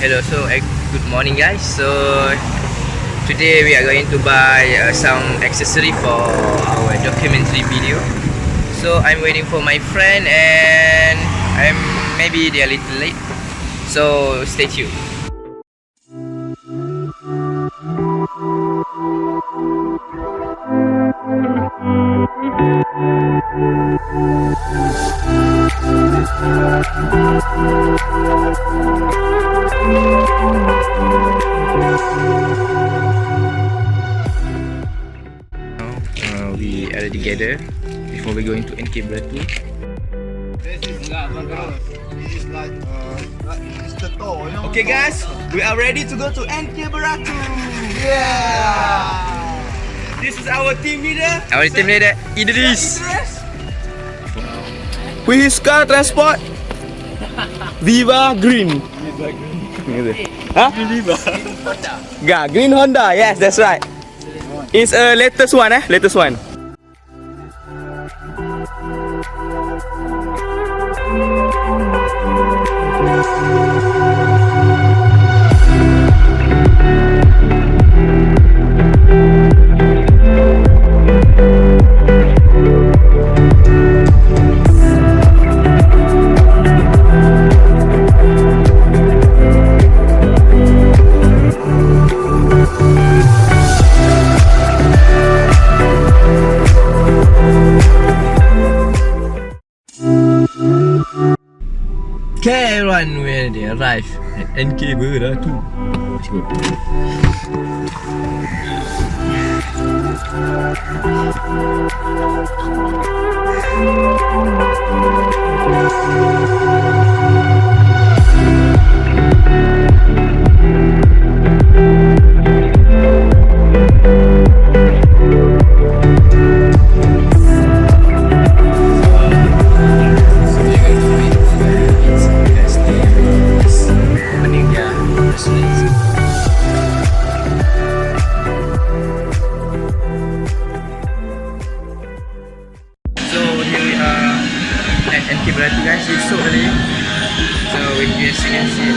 Hello, good morning guys. So today we are going to buy some accessory for our documentary video. So I'm waiting for my friend and maybe they're a little late. So stay tuned. We are together before we go into NK Beratu. Okay guys, we are ready to go to NK Beratu. Yeah! This is our team leader. Our team leader Idris. Whisker Transport Viva Green. Huh? Green Honda. Yes, that's right. It's a latest one, latest one. Okay everyone, we arrived at NK Beratu. Let's go. NK Beratu guys, it's so early. So we can see.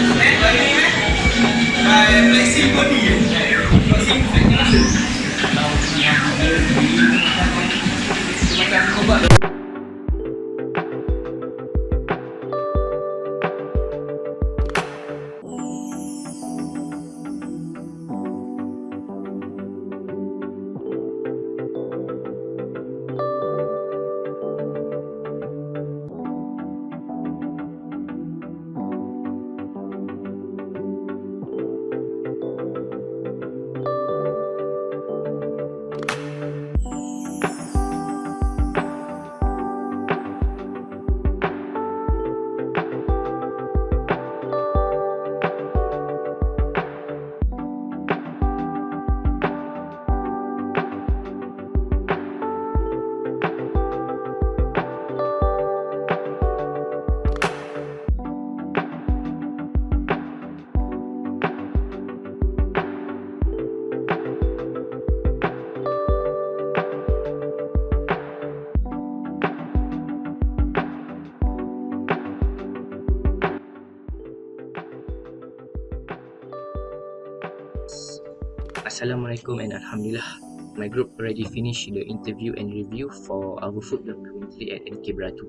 Assalamualaikum and Alhamdulillah. My group already finished the interview and review for our food documentary at NK Beratu.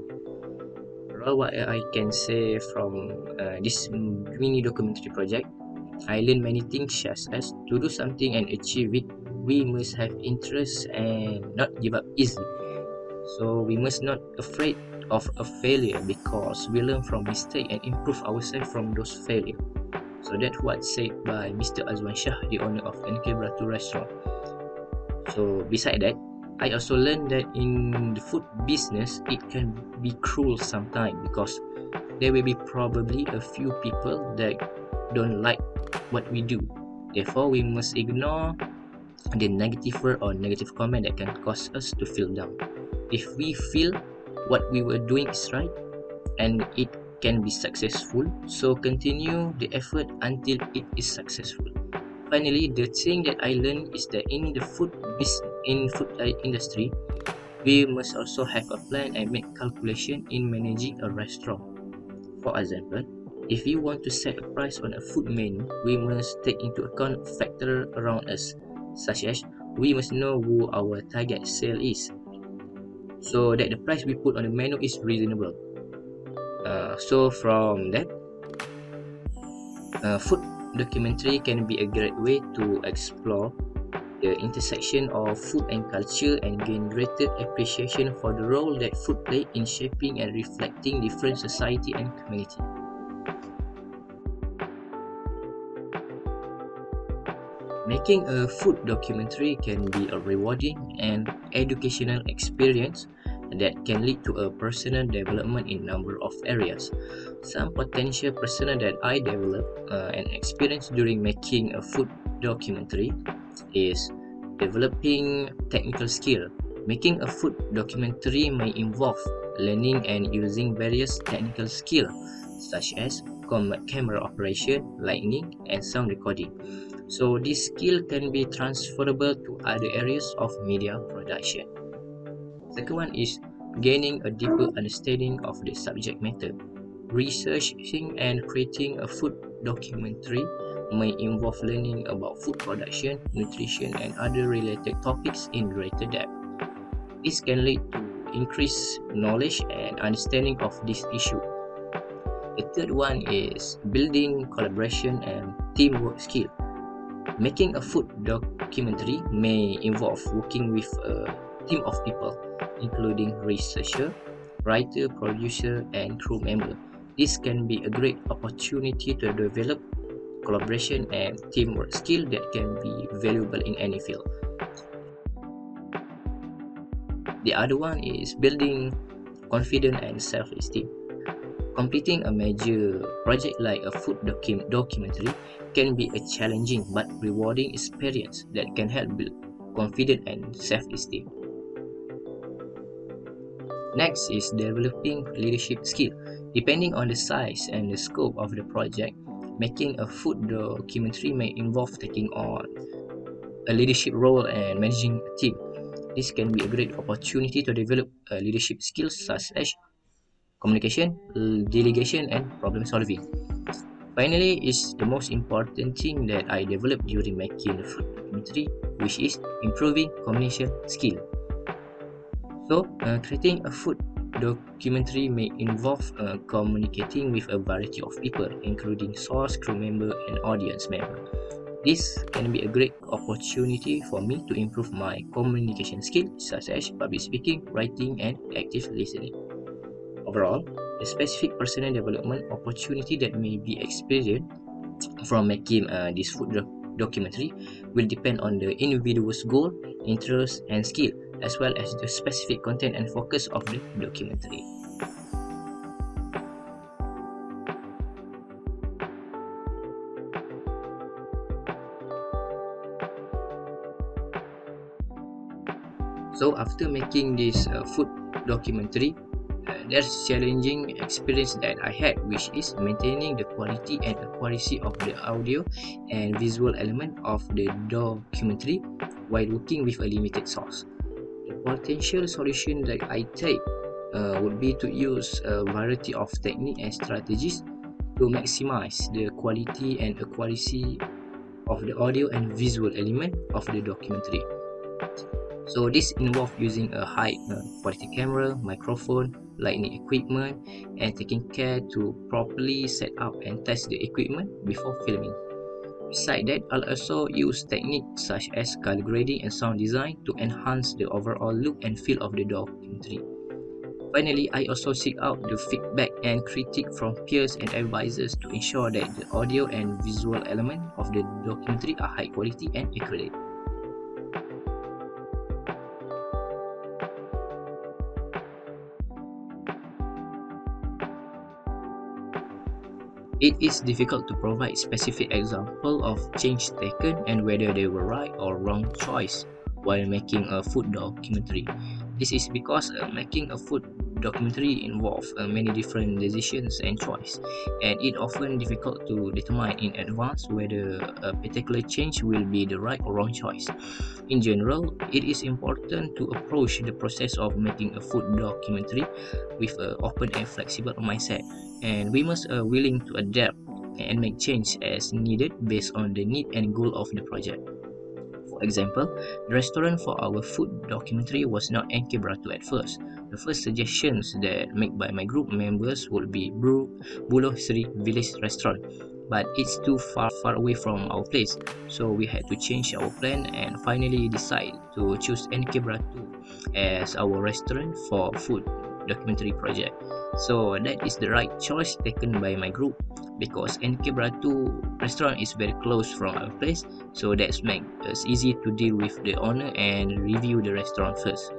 Overall, what I can say from this mini documentary project, I learned many things such as to do something and achieve it, we must have interest and not give up easily. So we must not afraid of a failure because we learn from mistake and improve ourselves from those failure. So that's what said by Mr. Azwan Shah, the owner of NK Beratu restaurant. So beside that, I also learned that in the food business, it can be cruel sometimes because there will be probably a few people that don't like what we do. Therefore, we must ignore the negative word or negative comment that can cause us to feel down. If we feel what we were doing is right and it can be successful, so continue the effort until it is successful. Finally, the thing that I learned is that in the food industry, we must also have a plan and make calculation in managing a restaurant. For example, If we want to set a price on a food menu, we must take into account factors around us, such as we must know who our target sale is, so that the price we put on the menu is reasonable. So from that, food documentary can be a great way to explore the intersection of food and culture and gain greater appreciation for the role that food plays in shaping and reflecting different society and community. Making a food documentary can be a rewarding and educational experience that can lead to a personal development in a number of areas. Some potential personal that I developed and experienced during making a food documentary is developing technical skill. Making a food documentary may involve learning and using various technical skills such as camera operation, lighting, and sound recording. So this skill can be transferable to other areas of media production. Second one is gaining a deeper understanding of the subject matter. Researching and creating a food documentary may involve learning about food production, nutrition, and other related topics in greater depth. This can lead to increased knowledge and understanding of this issue. The third one is building collaboration and teamwork skill. Making a food documentary may involve working with a team of people, including researcher, writer, producer, and crew member. This can be a great opportunity to develop collaboration and teamwork skill that can be valuable in any field. The other one is building confidence and self-esteem. Completing a major project like a food documentary can be a challenging but rewarding experience that can help build confidence and self-esteem. Next is developing leadership skill. Depending on the size and the scope of the project, making a food documentary may involve taking on a leadership role and managing a team. This can be a great opportunity to develop leadership skills such as communication, delegation, and problem solving. Finally, is the most important thing that I developed during making the food documentary, which is improving communication skill. So, creating a food documentary may involve communicating with a variety of people, including source, crew member, and audience member. This can be a great opportunity for me to improve my communication skills, such as public speaking, writing, and active listening. Overall, the specific personal development opportunity that may be experienced from making this food documentary will depend on the individual's goal, interest, and skill, as well as the specific content and focus of the documentary. So after making this food documentary, there's challenging experience that I had, which is maintaining the quality and accuracy of the audio and visual element of the documentary while working with a limited source. The potential solution that I take would be to use a variety of techniques and strategies to maximize the quality and accuracy of the audio and visual element of the documentary. So this involves using a high quality camera, microphone, lighting equipment, and taking care to properly set up and test the equipment before filming. Besides that, I'll also use techniques such as color grading and sound design to enhance the overall look and feel of the documentary. Finally, I also seek out the feedback and critique from peers and advisors to ensure that the audio and visual element of the documentary are high quality and accurate. It is difficult to provide specific example of change taken and whether they were right or wrong choice while making a food documentary. This is because making a food documentary involves many different decisions and choice, and it often difficult to determine in advance whether a particular change will be the right or wrong choice. In general, it is important to approach the process of making a food documentary with an open and flexible mindset, and we must willing to adapt and make change as needed based on the need and goal of the project. For example, the restaurant for our food documentary was not NK Beratu at first. The first suggestions that made by my group members would be Buloh Sri Village Restaurant, but it's too far away from our place, so we had to change our plan and finally decide to choose NK Beratu as our restaurant for food documentary project. So that is the right choice taken by my group because NK Beratu restaurant is very close from our place, so that's make us easy to deal with the owner and review the restaurant first.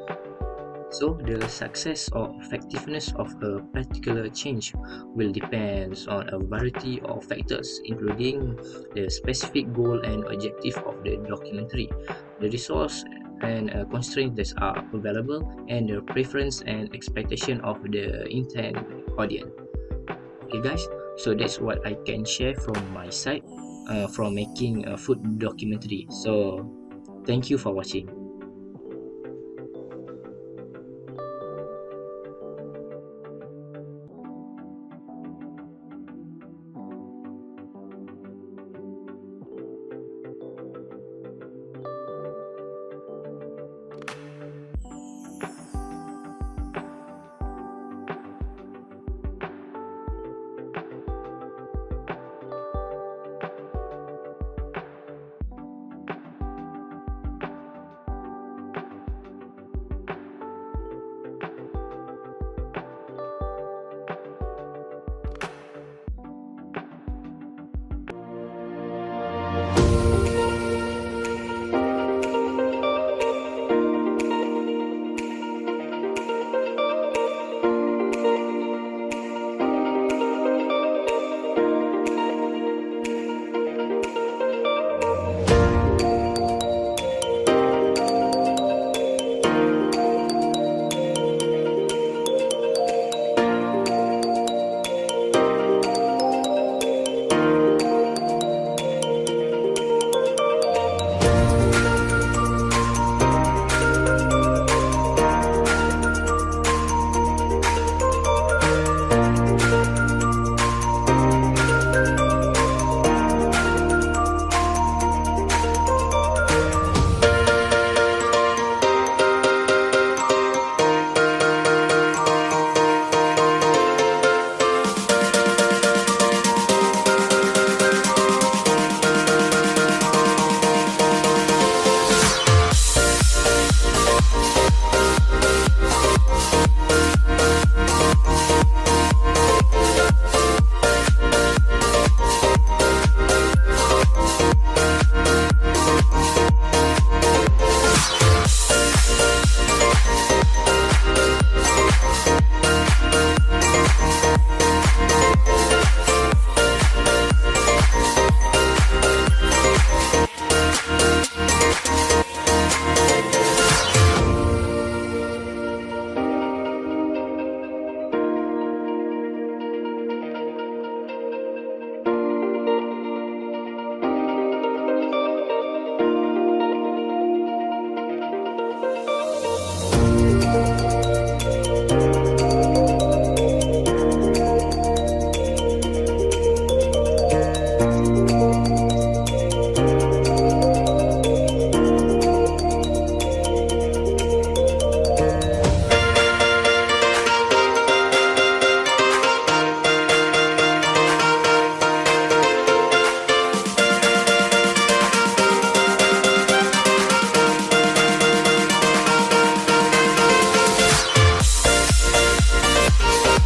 So the success or effectiveness of a particular change will depend on a variety of factors, including the specific goal and objective of the documentary, the resource and constraints that are available, and the preference and expectation of the intent audience. Okay, guys. So that's what I can share from my side from making a food documentary. So thank you for watching.